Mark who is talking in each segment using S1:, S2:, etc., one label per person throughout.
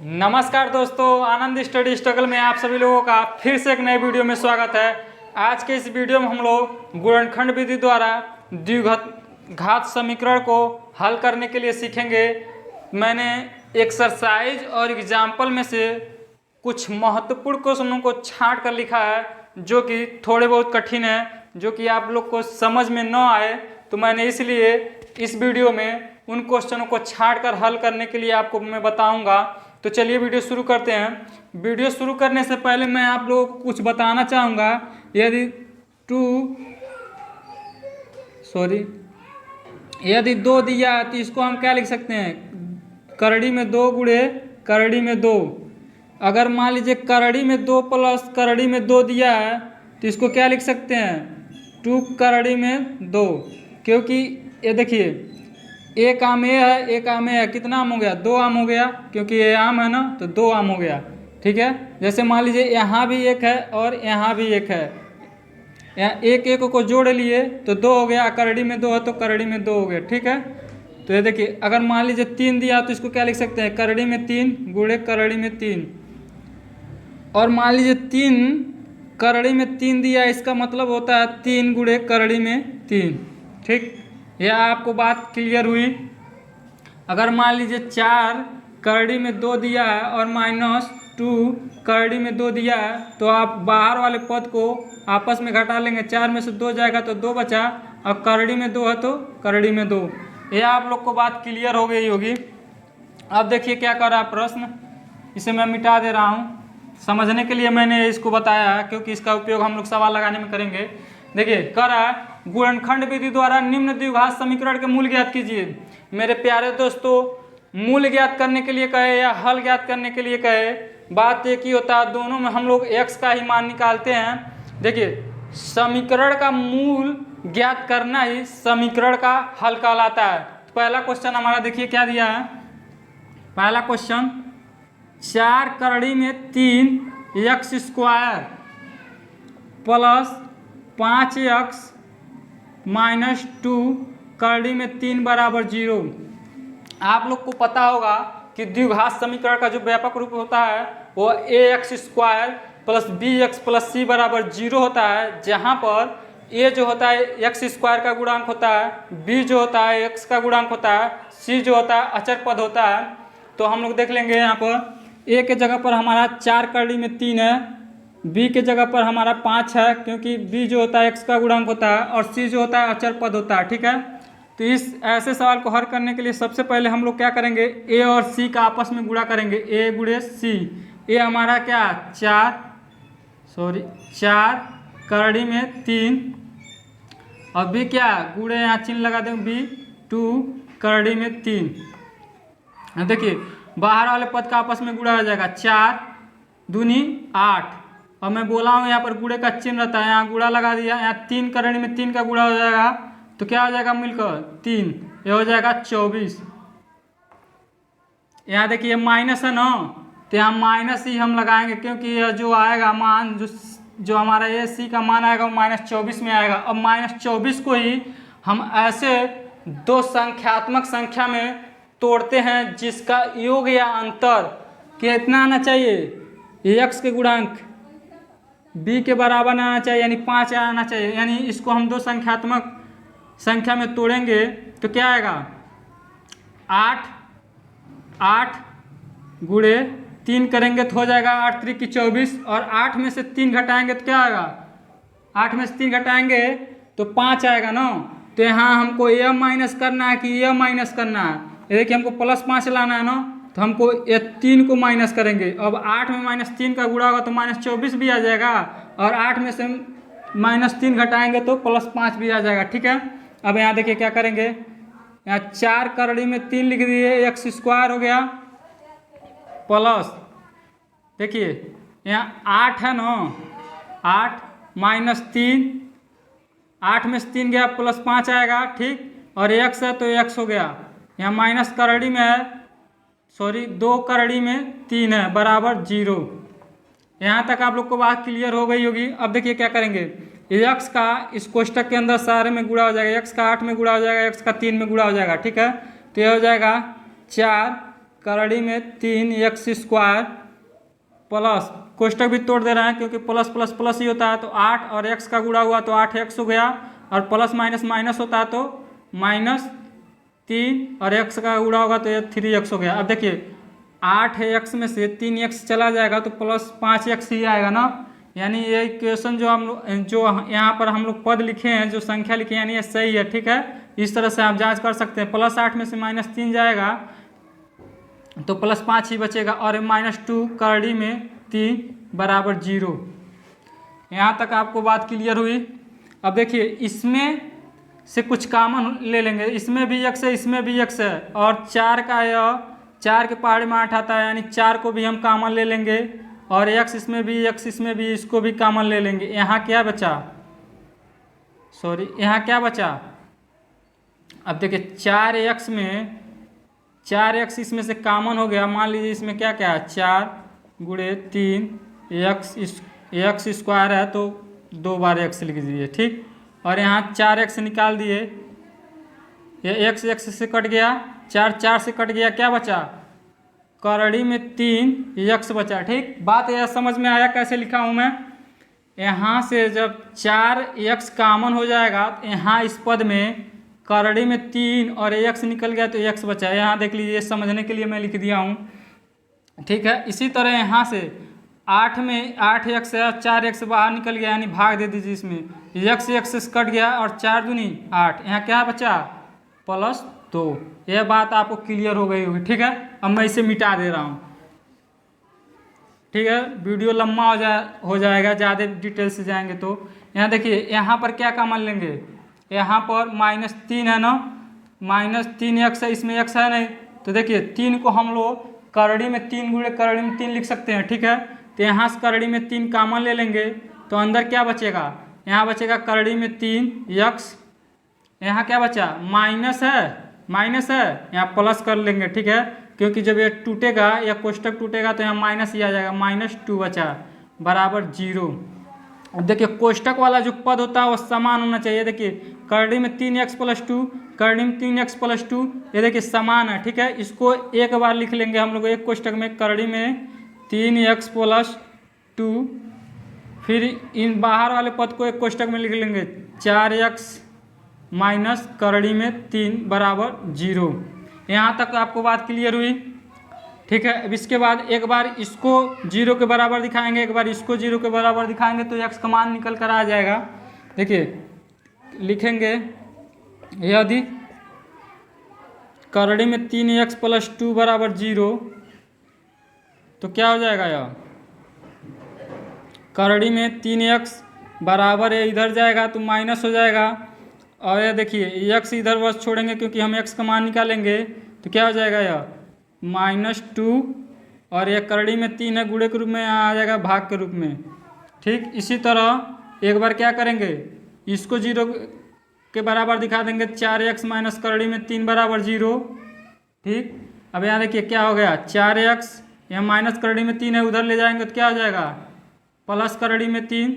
S1: नमस्कार दोस्तों, आनंद study struggle में आप सभी लोगों का फिर से एक नए वीडियो में स्वागत है। आज के इस वीडियो में हम लोग गुणनखंड विधि द्वारा द्विघात समीकरण को हल करने के लिए सीखेंगे। मैंने एक्सरसाइज और एग्जाम्पल में से कुछ महत्वपूर्ण क्वेश्चनों को छांट कर लिखा है जो कि थोड़े बहुत कठिन है, जो कि आप लोग को समझ में न आए, तो मैंने इसलिए इस वीडियो में उन क्वेश्चनों को छांट कर हल करने के लिए आपको मैं बताऊंगा। तो चलिए वीडियो शुरू करते हैं। वीडियो शुरू करने से पहले मैं आप लोगों को कुछ बताना चाहूँगा। यदि दो दिया है तो इसको हम क्या लिख सकते हैं, करड़ी में दो गुणे करड़ी में दो। अगर मान लीजिए करड़ी में दो प्लस करड़ी में दो दिया है तो इसको क्या लिख सकते हैं, 2 करड़ी में दो। क्योंकि ये देखिए एक आम ये है, एक आम ये है, कितना आम हो गया, 2 आम हो गया, क्योंकि ये आम है ना तो 2 आम हो गया। ठीक है, जैसे मान लीजिए यहाँ भी एक है और यहाँ भी एक है, यहाँ एक एक को जोड़ लिए तो 2 हो गया, करड़ी में 2 है तो करड़ी में 2 हो गया। ठीक है, तो ये देखिए अगर मान लीजिए 3 दिया तो इसको क्या लिख सकते हैं, करड़ी में 3 गुणे करड़ी में 3। और मान लीजिए 3 करड़ी में 3 दिया, इसका मतलब होता है 3 गुणे करड़ी में 3। ठीक, यह आपको बात क्लियर हुई। अगर मान लीजिए 4 करड़ी में 2 दिया है और -2 करड़ी में 2 दिया है तो आप बाहर वाले पद को आपस में घटा लेंगे, 4 में से 2 जाएगा तो 2 बचा, और करड़ी में 2 है तो करड़ी में 2। यह आप लोग को बात क्लियर हो गई होगी। अब देखिए क्या कर रहा है प्रश्न, इसे मैं मिटा दे रहा हूँ। समझने के लिए मैंने इसको बताया है क्योंकि इसका उपयोग हम लोग सवाल लगाने में करेंगे। देखिए कर रहा है, गुणनखंड विधि द्वारा निम्न द्विघात समीकरण के मूल ज्ञात कीजिए। मेरे प्यारे दोस्तों, मूल ज्ञात करने के लिए कहे या हल ज्ञात करने के लिए कहे, बात एक ही होता है, दोनों में हम लोग x का ही मान निकालते हैं। देखिए समीकरण का मूल ज्ञात करना ही समीकरण का हल कहलाता है। तो पहला क्वेश्चन हमारा देखिए क्या दिया है। पहला क्वेश्चन, 4 करड़ी में 3 x स्क्वायर प्लस 5x -2 करड़ी में 3 बराबर 0। आप लोग को पता होगा कि द्विघात समीकरण का जो व्यापक रूप होता है वो ax square plus bx plus c बराबर 0 होता है, जहाँ पर a जो होता है x स्क्वायर का गुणांक होता है, b जो होता है x का गुणांक होता है, c जो होता है अचर पद होता है। तो हम लोग देख लेंगे यहाँ पर a के जगह पर हमारा 4 करड़ी में 3 है, b के जगह पर हमारा 5 है क्योंकि b जो होता है x का गुणांक होता है, और c जो होता है अचर पद होता है। ठीक है, तो इस ऐसे सवाल को हल करने के लिए सबसे पहले हम लोग क्या करेंगे, a और c का आपस में गुणा करेंगे, a गुणे c। a हमारा क्या 4 करड़ी में 3 और b क्या गुणे, यहाँ चिन्ह लगा देंगे, b 2 करड़ी में 3। देखिए बाहर वाले पद का आपस में गुणा हो जाएगा, 4 दूनी 8, और मैं बोला हूँ यहाँ पर गुणे का चिन्ह रहता है, यहाँ गुणा लगा दिया, यहाँ 3 करड़ी में 3 का गुणा हो जाएगा तो क्या हो जाएगा मिलकर 3, ये हो जाएगा 24। यहाँ देखिए माइनस है ना, तो यहाँ माइनस ही हम लगाएंगे क्योंकि यह जो आएगा मान जो हमारा ये सी का मान आएगा वो -24 में आएगा। और -24 को ही हम ऐसे दो संख्यात्मक संख्या में तोड़ते हैं जिसका योग या अंतर कितना आना चाहिए, x के गुणांक b के बराबर आना चाहिए, यानी 5 आना चाहिए। यानी इसको हम दो संख्यात्मक संख्या में तोड़ेंगे तो क्या आएगा, 8 गुणे 3 करेंगे तो हो जाएगा 8 3 की 24, और 8 में से 3 घटाएंगे तो क्या आएगा, 8 में से 3 घटाएंगे तो 5 आएगा ना। तो यहाँ हमको यह माइनस करना है कि यह माइनस करना है, ये देखिए हमको +5 लाना है ना, तो हमको ये 3 को माइनस करेंगे। अब 8 में -3 का गुणा होगा तो -24 भी आ जाएगा, और 8 में से -3 घटाएंगे तो +5 भी आ जाएगा। ठीक है, अब यहाँ देखिए क्या करेंगे, यहाँ 4 करड़ी में 3 लिख दिए, x स्क्वायर हो गया प्लस, देखिए यहाँ 8 है ना, 8 -3, 8 में से 3 गया +5 आएगा। ठीक, और x है तो x हो गया, यहाँ माइनस करड़ी में है, 2 करड़ी में 3 है बराबर 0। यहाँ तक आप लोग को बात क्लियर हो गई होगी। अब देखिए क्या करेंगे, x का इस कोष्टक के अंदर सारे में गुणा हो जाएगा, x का 8 में गुणा हो जाएगा, x का 3 में गुणा हो जाएगा। ठीक है, तो यह हो जाएगा 4 करड़ी में 3x² प्लस, कोष्टक भी तोड़ दे रहे हैं क्योंकि प्लस प्लस प्लस ही होता है, तो 8 और x का गुणा हुआ तो 8x हो गया, और प्लस माइनस माइनस होता है तो -3 और x का गुणा होगा तो ये 3x हो गया। अब देखिए 8x में से 3x चला जाएगा तो प्लस 5x ही आएगा ना, यानी ये इक्वेशन जो हम लोग जो यहाँ पर हम लोग पद लिखे हैं, जो संख्या लिखे हैं, यानी ये सही है। ठीक है, इस तरह से आप जांच कर सकते हैं। +8 में से -3 जाएगा तो +5 ही बचेगा, और -2 करड़ी में 3 = 0। यहाँ तक आपको बात क्लियर हुई। अब देखिए इसमें से कुछ कॉमन ले लेंगे, इसमें भी x है, इसमें भी x है, और 4 का यह 4 के पहाड़ी में 8 आता है, यानी 4 को भी हम कॉमन ले लेंगे, और x इसमें भी, x इसमें भी, इसको भी कॉमन ले लेंगे। यहाँ क्या बचा, सॉरी यहाँ क्या बचा, अब देखिए 4x में 4x इसमें से कॉमन हो गया। मान लीजिए इसमें क्या क्या है, 4 × 3 x² है तो 2 बार x लिख दीजिए। ठीक, और यहाँ 4x निकाल दिए, ये x से कट गया, 4 से कट गया, क्या बचा, करड़ी में 3x बचा। ठीक, बात यह समझ में आया कैसे लिखा हूँ मैं। यहाँ से जब 4x कॉमन हो जाएगा, यहाँ इस पद में करड़ी में 3 और x निकल गया तो x बचा। यहाँ देख लीजिए, समझने के लिए मैं लिख दिया हूँ। ठीक है, इसी तरह यहाँ से 8 में 8x है, 4x बाहर निकल गया, यानी भाग दे दीजिए इसमें, x से कट गया, और 4 दूनी 8, यहाँ क्या बचा, +2। यह बात आपको क्लियर हो गई होगी। ठीक है, अब मैं इसे मिटा दे रहा हूँ। ठीक है, वीडियो लंबा हो जाएगा, ज़्यादा डिटेल से जाएंगे तो। यहाँ देखिए, यहाँ पर क्या कॉमन लेंगे, यहाँ पर -3 है ना, -3x है, इसमें x है नहीं, तो देखिए 3 को हम लोग करड़ी में 3 × करड़ी में 3 लिख सकते हैं। ठीक है, तो यहाँ से करड़ी में 3 कॉमन ले लेंगे तो अंदर क्या बचेगा, यहाँ बचेगा करड़ी में 3x, यहाँ क्या बचा, माइनस है, यहाँ प्लस कर लेंगे। ठीक है, क्योंकि जब ये टूटेगा या कोष्टक टूटेगा तो यहाँ माइनस ही आ जाएगा, -2 बचा = 0। अब देखिए कोष्टक वाला जो पद होता है वो समान होना चाहिए। देखिए करड़ी में 3x + 2, करड़ी में 3x + 2, ये देखिए समान है। ठीक है, इसको एक बार लिख लेंगे हम लोग एक कोष्टक में, करड़ी में 3x + 2, फिर इन बाहर वाले पद को एक कोष्टक में लिख लेंगे, 4x - करड़ी में 3 = 0। यहाँ तक आपको बात क्लियर हुई। ठीक है, अब इसके बाद एक बार इसको 0 के बराबर दिखाएंगे, एक बार इसको 0 के बराबर दिखाएंगे तो x का मान निकल कर आ जाएगा। देखिए लिखेंगे, यदि करड़ी में 3x + 2 = 0 तो क्या हो जाएगा, यह करड़ी में 3x बराबर है, इधर जाएगा तो माइनस हो जाएगा, और यह देखिए x इधर बस छोड़ेंगे क्योंकि हम x का मान निकालेंगे, तो क्या हो जाएगा, यह -2, और यह करड़ी में 3 है, गुणे के रूप में यहाँ आ जाएगा भाग के रूप में। ठीक, इसी तरह एक बार क्या करेंगे, इसको 0 के बराबर दिखा देंगे, 4x - करड़ी में 3 = 0। ठीक, अब यहाँ देखिए क्या हो गया, 4x, यहाँ माइनस करड़ी में 3 है, उधर ले जाएंगे तो क्या हो जाएगा, प्लस करड़ी में 3,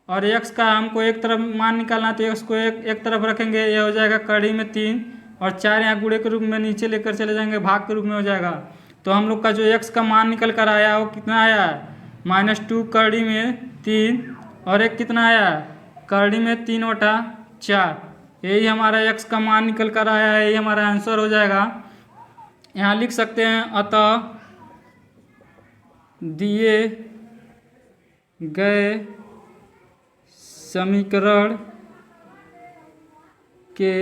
S1: और x का हमको एक तरफ मान निकालना तो x को एक तरफ रखेंगे, यह हो जाएगा करड़ी में 3, और 4 यहाँ गुणे के रूप में नीचे लेकर चले जाएंगे, भाग के रूप में हो जाएगा। तो हम लोग का जो x का मान निकल कर आया वो कितना आया है, -2 करड़ी में 3, और एक कितना आया है, करड़ी में 3/4। यही हमारा x का मान निकल कर आया है, यही हमारा आंसर हो जाएगा। यहाँ लिख सकते हैं, अतः दिए गए समीकरण के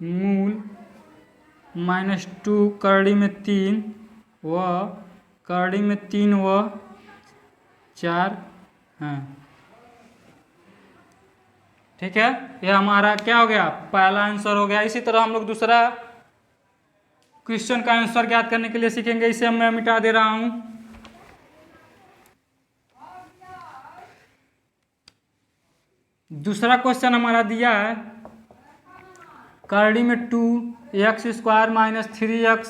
S1: मूल -2 करड़ी में 3 व करड़ी में 3 व 4 हैं। ठीक है, यह हमारा क्या हो गया, पहला आंसर हो गया। इसी तरह हम लोग दूसरा क्वेश्चन का आंसर ज्ञात करने के लिए सीखेंगे। इसे मैं मिटा दे रहा हूं। दूसरा क्वेश्चन हमारा दिया है, करड़ी में 2x² - 3x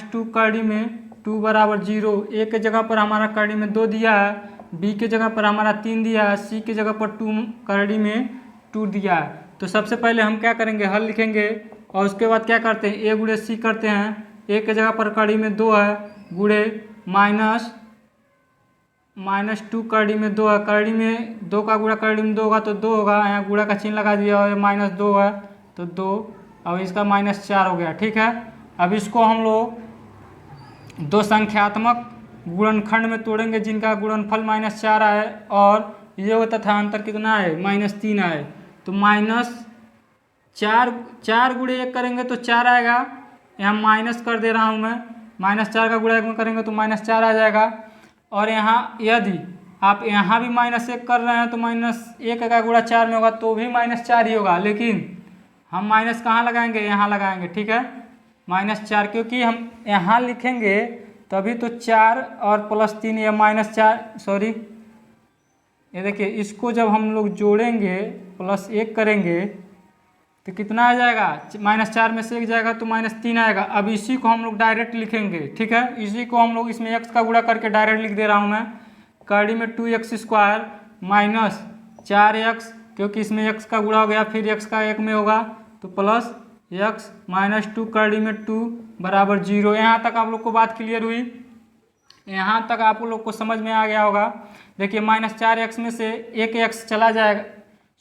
S1: - 2 करड़ी में 2 = 0। ए के जगह पर हमारा करड़ी में 2 दिया है, बी के जगह पर हमारा 3 दिया है, सी के जगह पर 2 करड़ी में 2 दिया है। तो सबसे पहले हम क्या करेंगे, हल लिखेंगे, और उसके बाद क्या करते हैं, a × c करते हैं, एक की जगह पर कड़ी में 2 है, गुणे -2 कड़ी में 2 है, कड़ी में 2 का गुणा कड़ी में 2 होगा तो 2 होगा, यहाँ गुणा का चिन्ह लगा दिया और -2 है तो 2, अब इसका -4 हो गया। ठीक है, अब इसको हम लोग दो संख्यात्मक गुणनखंड में तोड़ेंगे जिनका गुणनफल -4 आए और योग तथा अंतर कितना है -3 आए, तो चार गुणे 1 करेंगे तो 4 आएगा, यहाँ माइनस कर दे रहा हूँ मैं, -4 का गुणा 1 में करेंगे तो -4 आ जाएगा। और यहाँ यदि आप यहाँ भी -1 कर रहे हैं तो -1 का गुणा 4 में होगा तो भी -4 ही होगा, लेकिन हम माइनस कहाँ लगाएंगे, यहाँ लगाएंगे। ठीक है, -4 क्योंकि हम यहाँ लिखेंगे तभी तो 4 और +3 या -4 सॉरी, ये देखिए इसको जब हम लोग जोड़ेंगे +1 करेंगे तो कितना आ जाएगा, -4 में से 1 जाएगा तो -3 आएगा। अब इसी को हम लोग डायरेक्ट लिखेंगे। ठीक है, इसी को हम लोग इसमें x का गुणा करके डायरेक्ट लिख दे रहा हूँ मैं, कड़ी में 2x² -4x, क्योंकि इसमें x का गुणा हो गया फिर x का 1 में होगा तो +x -2 कड़ी में 2 बराबर 0। यहाँ तक आप लोग को बात क्लियर हुई, यहाँ तक आप लोग को समझ में आ गया होगा। देखिए -4x में से 1x चला जाएगा,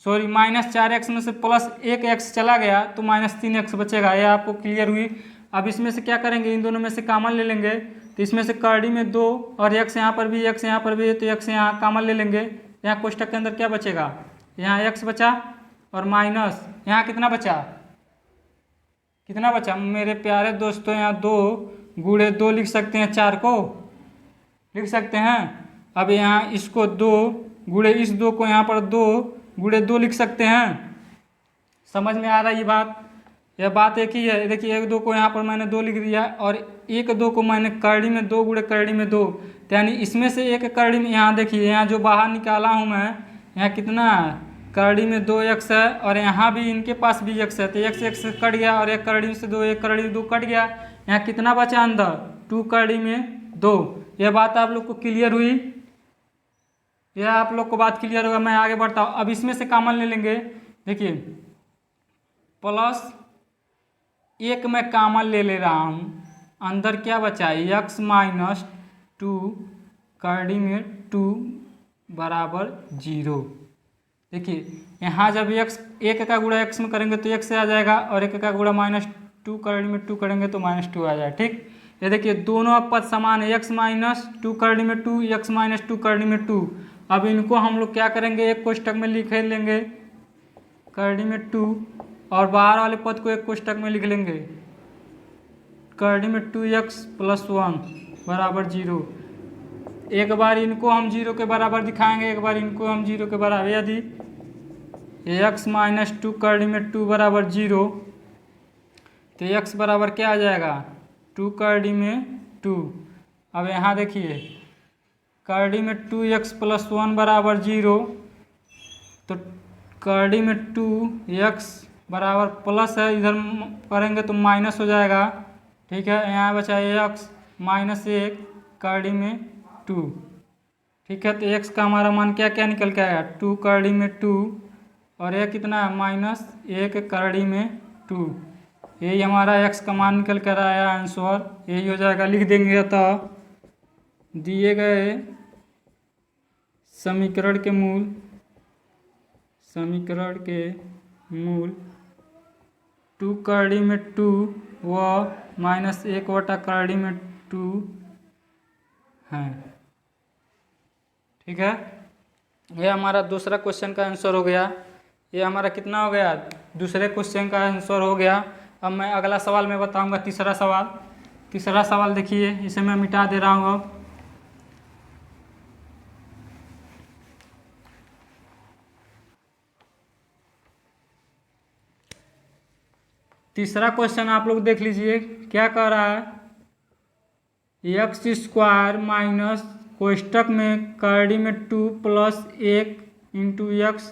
S1: सॉरी -4x में से +1x चला गया तो -3x बचेगा, यह आपको क्लियर हुई। अब इसमें से क्या करेंगे, इन दोनों में से कॉमन ले लेंगे, तो इसमें से कड़ी में 2 और x यहाँ पर भी है तो x यहाँ कॉमन ले लेंगे। यहाँ कोष्टक के अंदर क्या बचेगा, यहाँ x बचा और माइनस यहाँ कितना बचा मेरे प्यारे दोस्तों, यहाँ 2 गुणे 2 लिख सकते हैं, 4 को लिख सकते हैं। अब यहाँ इसको 2 गुणे इस 2 को यहाँ पर 2 गुणे 2 लिख सकते हैं। समझ में आ रहा है ये बात, यह बात एक ही है। देखिए 1 2 को यहाँ पर मैंने 2 लिख दिया और 1 2 को मैंने कड़ी में 2 गुणे कड़ी में 2, यानी इसमें से एक कड़ी में, यहाँ देखिए यहाँ जो बाहर निकाला हूँ मैं, यहाँ कितना कड़ी में 2x है और यहाँ भी इनके पास भी x है तो x कट गया और एक कड़ी से 2 एक कड़ी में 2 कट गया, यहाँ कितना बचा अंदर 2 कड़ी में 2। यह बात आप लोग को क्लियर हुई, यह आप लोग को बात क्लियर होगा। मैं आगे बढ़ता हूँ, अब इसमें से कॉमन ले लेंगे। देखिए +1 मैं कॉमन ले रहा हूँ, अंदर क्या बचा x -2 कड़ी में 2 बराबर 0। देखिए यहाँ जब x 1 का गुणा x में करेंगे तो x से आ जाएगा और 1 का गुणा -2 कड़ी में 2 करेंगे तो -2 आ जाएगा। ठीक, ये देखिए दोनों पद समान है, x -2 कड़ी में 2 x -2 कड़ी में 2। अब इनको हम लोग क्या करेंगे, एक कोष्टक में लिख लेंगे कड़ी में 2 और बाहर वाले पद को एक कोष्टक में लिख लेंगे कड़ी में 2x + 1 बराबर 0। एक बार इनको हम 0 के बराबर दिखाएंगे, एक बार इनको हम 0 के बराबर। यदि x -2 कड़ी में 2 बराबर 0 तो x बराबर क्या आ जाएगा 2 कड़ी में 2। अब यहाँ देखिए कड़ी में 2x + 1 बराबर 0, तो कड़ी में 2x बराबर प्लस है, इधर करेंगे तो माइनस हो जाएगा। ठीक है, यहाँ बचा x -1 कड़ी में 2। ठीक है, तो x का हमारा मान क्या क्या निकल के आएगा 2 कड़ी में 2 और यह कितना है -1 कड़ी में 2। यही हमारा x का मान निकल कर आया, आंसर यही हो जाएगा। लिख देंगे तो दिए गए समीकरण के मूल 2 कड़ी में 2 व -1 बटा कड़ी में 2 हैं। ठीक है, यह हमारा दूसरा क्वेश्चन का आंसर हो गया। ये हमारा कितना हो गया, दूसरे क्वेश्चन का आंसर हो गया। अब मैं अगला सवाल में बताऊंगा, तीसरा सवाल देखिए, इसे मैं मिटा दे रहा हूँ। अब तीसरा क्वेश्चन आप लोग देख लीजिए क्या कह रहा है, x² माइनस कोष्टक में कड़ी में 2 + 1 × x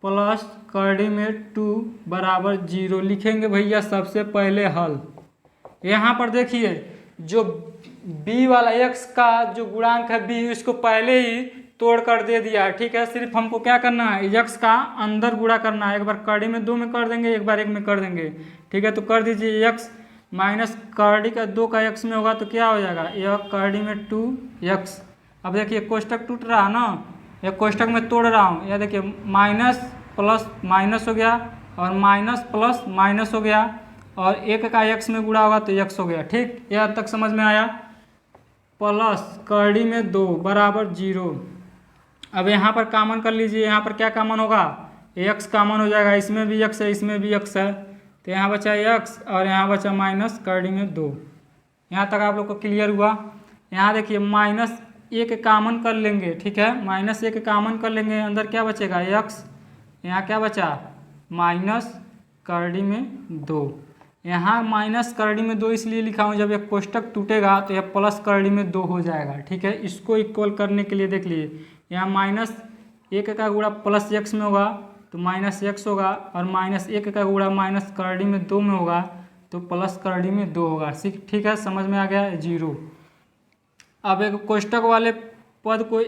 S1: प्लस कड़ी में 2 बराबर 0 लिखेंगे। भैया सबसे पहले हल, यहाँ पर देखिए जो b वाला x का जो गुणांक है b, इसको पहले ही तोड़ कर दे दिया है। ठीक है, सिर्फ हमको क्या करना है, x का अंदर गुणा करना है। एक बार कड़ी में 2 में कर देंगे, एक बार 1 में कर देंगे। ठीक है, तो कर दीजिए x माइनस करड़ी का 2 का x में होगा तो क्या हो जाएगा, यह करड़ी में 2x। अब देखिए कोष्टक टूट रहा है ना, यह कोष्टक में तोड़ रहा हूँ, यह देखिए माइनस प्लस माइनस हो गया और माइनस प्लस माइनस हो गया और 1 का x में गुणा होगा तो x हो गया। ठीक, यह हद तक समझ में आया। प्लस करड़ी में 2 बराबर 0। अब यहाँ पर कॉमन कर लीजिए, यहाँ पर क्या कॉमन होगा, x कॉमन हो जाएगा, इसमें भी x है इसमें भी x है, तो यहाँ बचा x और यहाँ बचा माइनस करड़ी में 2। यहाँ तक आप लोग को क्लियर हुआ। यहाँ देखिए माइनस 1 कॉमन कर लेंगे, ठीक है, माइनस 1 कॉमन कर लेंगे, अंदर क्या बचेगा x, यहाँ क्या बचा माइनस करड़ी में 2। यहाँ माइनस करड़ी में 2 इसलिए लिखा हूँ, जब एक कोष्टक टूटेगा तो यह प्लस करड़ी में 2 हो जाएगा। ठीक है, इसको इक्वल करने के लिए देख लीजिए, यहाँ माइनस 1 का गुणा प्लस x में होगा तो माइनस x होगा और माइनस 1 का गुणा माइनस करड़ी में 2 में होगा तो प्लस करड़ी में 2 होगा। ठीक है, समझ में आ गया, 0। अब एक कोष्टक वाले पद को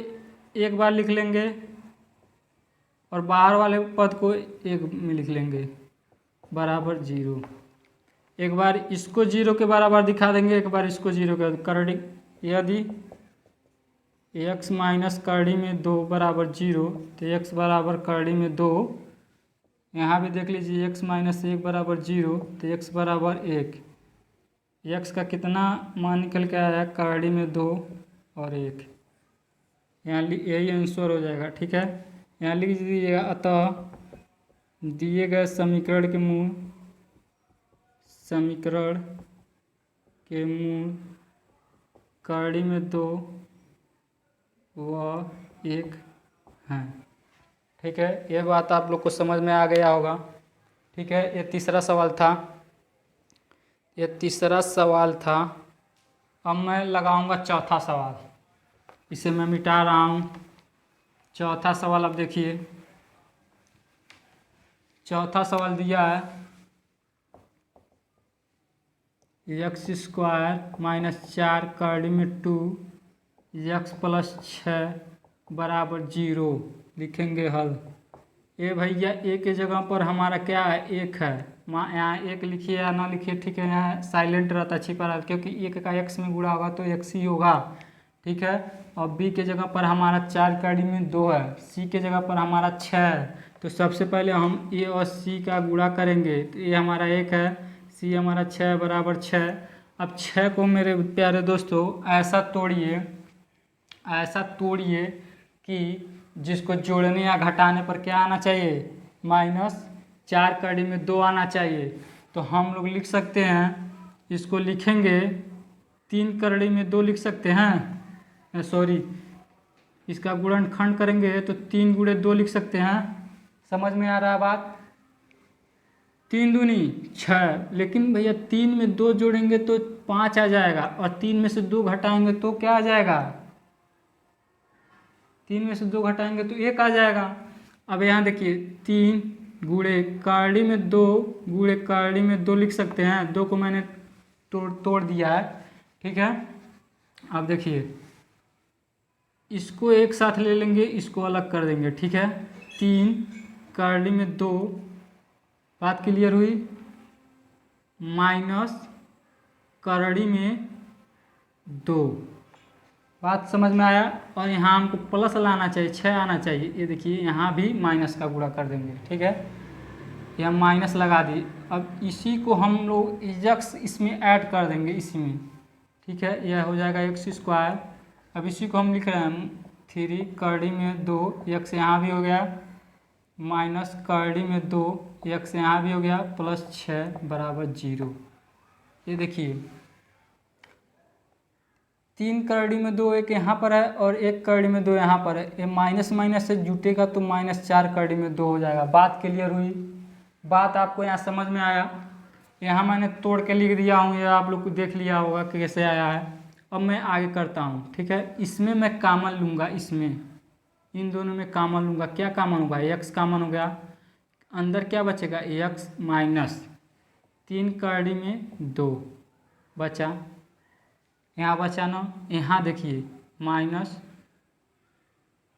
S1: एक बार लिख लेंगे और बाहर वाले पद को एक में लिख लेंगे बराबर 0। एक बार इसको 0 के बराबर दिखा देंगे, एक बार इसको 0 के करड़ी, यदि x माइनस करड़ी में 2 बराबर 0 तो x बराबर करड़ी में 2। यहाँ भी देख लीजिए x माइनस 1 बराबर 0 तो x बराबर 1। x का कितना मान निकल के आया, करड़ी में 2 और 1। यहाँ यही आंसर हो जाएगा। ठीक है, यहाँ लिख दीजिएगा, अतः दिए गए समीकरण के मूल करड़ी में 2 व 1 हैं। ठीक है, ये बात आप लोग को समझ में आ गया होगा। ठीक है, ये तीसरा सवाल था। अब मैं लगाऊंगा चौथा सवाल, इसे मैं मिटा रहा हूँ। चौथा सवाल अब देखिए, चौथा सवाल दिया है x स्क्वायर माइनस 4 करड़ी में 2 x प्लस 6 बराबर 0। लिखेंगे हल। ये भैया ए के जगह पर हमारा क्या है, 1 है, यहाँ 1 लिखिए या ना लिखिए, ठीक है, यहाँ साइलेंट रहता, छिपा रहता, क्योंकि 1 का x में गुणा होगा तो x ही होगा। ठीक है, और b के जगह पर हमारा 4 करड़ी में 2 है, c के जगह पर हमारा 6 है, तो सबसे पहले हम a और c का गुणा करेंगे, तो a हमारा 1 है, c हमारा 6 बराबर 6। अब 6 को मेरे प्यारे दोस्तों ऐसा तोड़िए कि जिसको जोड़ने या घटाने पर क्या आना चाहिए, माइनस 4 करड़ी में 2 आना चाहिए। तो हम लोग लिख सकते हैं, इसको लिखेंगे 3 करड़ी में 2 लिख सकते हैं, सॉरी, इसका गुणनखंड करेंगे तो 3 गुणे 2 लिख सकते हैं। समझ में आ रहा है बात, 3 दूनी 6, लेकिन भैया 3 में 2 जोड़ेंगे तो 5 आ जाएगा और 3 में से 2 घटाएंगे तो क्या आ जाएगा, 3 में से 2 घटाएंगे तो 1 आ जाएगा। अब यहाँ देखिए 3 गुणे करड़ी में 2 गुणे करड़ी में 2 लिख सकते हैं, 2 को मैंने तोड़ दिया है। ठीक है, अब देखिए इसको एक साथ ले लेंगे, इसको अलग कर देंगे। ठीक है, 3 करड़ी में 2, बात क्लियर हुई, माइनस करड़ी में 2, बात समझ में आया। और यहाँ हमको प्लस लाना चाहिए, 6 आना चाहिए, ये देखिए यहाँ भी माइनस का गुणा कर देंगे। ठीक है, ये हम माइनस लगा दी। अब इसी को हम लोग x इसमें ऐड कर देंगे इसी में। ठीक है, यह हो जाएगा x स्क्वायर। अब इसी को हम लिख रहे हैं 3 करड़ी में 2, x यहाँ भी हो गया, माइनस करड़ी में 2 x यहाँ भी हो गया, प्लस 6 बराबर 0। ये देखिए 3 करड़ी में 2 एक यहाँ पर है और 1 करड़ी में 2 यहाँ पर है, ये माइनस माइनस से जुटेगा तो माइनस 4 करड़ी में 2 हो जाएगा। बात क्लियर हुई, बात आपको यहाँ समझ में आया। यहाँ मैंने तोड़ के लिख दिया हूँ, ये आप लोग को देख लिया होगा कि कैसे आया है। अब मैं आगे करता हूँ। ठीक है, इसमें मैं कॉमन लूँगा, इसमें इन दोनों में कॉमन लूँगा। क्या कॉमन होगा, x कॉमन हो गया, अंदर क्या बचेगा, x माइनस 3 करड़ी में 2 बचा, यहाँ बचा ना, यहाँ देखिए माइनस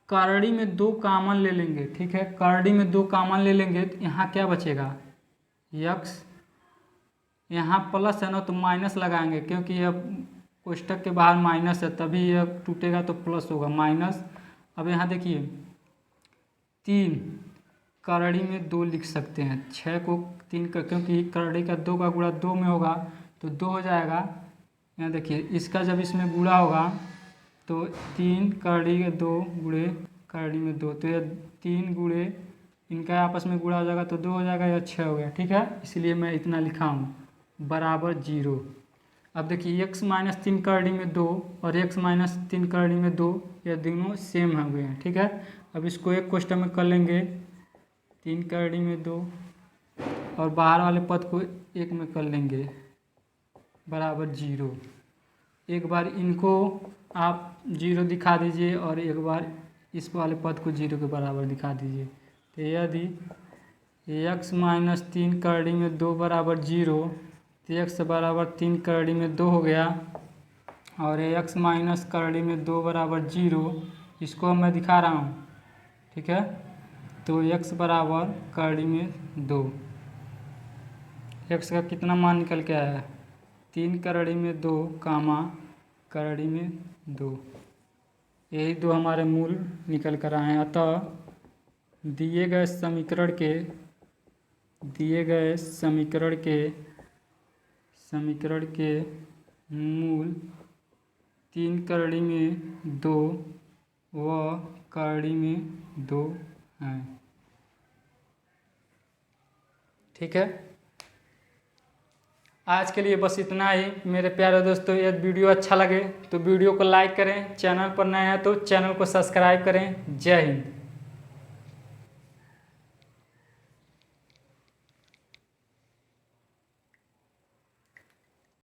S1: करड़ी में 2 कॉमन ले लेंगे। ठीक है, करड़ी में 2 कॉमन ले लेंगे तो यहाँ क्या बचेगा, x, यहाँ प्लस है ना तो माइनस लगाएंगे, क्योंकि अब कोष्टक के बाहर माइनस है, तभी यह टूटेगा तो प्लस होगा माइनस। अब यहाँ देखिए 3 करड़ी में 2 लिख सकते हैं, 6 को 3 का, क्योंकि करड़ी का 2 का गुणा 2 में होगा तो 2 हो जाएगा। यहाँ देखिए इसका जब इसमें गुणा होगा तो 3 करड़ी के 2 गुणे करड़ी में 2, तो यह 3 गुणे इनका आपस में गुणा हो जाएगा तो 2 हो जाएगा, या 6 हो गया। ठीक है, इसलिए मैं इतना लिखा हूँ बराबर 0। अब देखिए x माइनस 3 करड़ी में 2 और x माइनस 3 करड़ी में 2, यह दोनों सेम हो गए हैं। ठीक है, अब इसको एक कोष्टक में कर लेंगे, 3 करड़ी में 2 और बाहर वाले पद को 1 में कर लेंगे बराबर 0। एक बार इनको आप 0 दिखा दीजिए और एक बार इस वाले पद को 0 के बराबर दिखा दीजिए। तो यदि x माइनस 3 करड़ी में 2 बराबर 0, तो x बराबर 3 करड़ी में 2 हो गया, और x माइनस करड़ी में 2 बराबर 0, इसको मैं दिखा रहा हूँ। ठीक है, तो x बराबर करड़ी में 2, x का कितना मान निकल के आया है 3 करड़ी में 2 कामा करड़ी में 2, यही 2 हमारे मूल निकल कर आए हैं। अतः दिए गए समीकरण के मूल 3 करड़ी में 2 व करड़ी में 2 हैं। ठीक है, आज के लिए बस इतना ही मेरे प्यारे दोस्तों। यदि वीडियो अच्छा लगे तो वीडियो को लाइक करें, चैनल पर नए हैं तो चैनल को सब्सक्राइब करें। जय हिंद।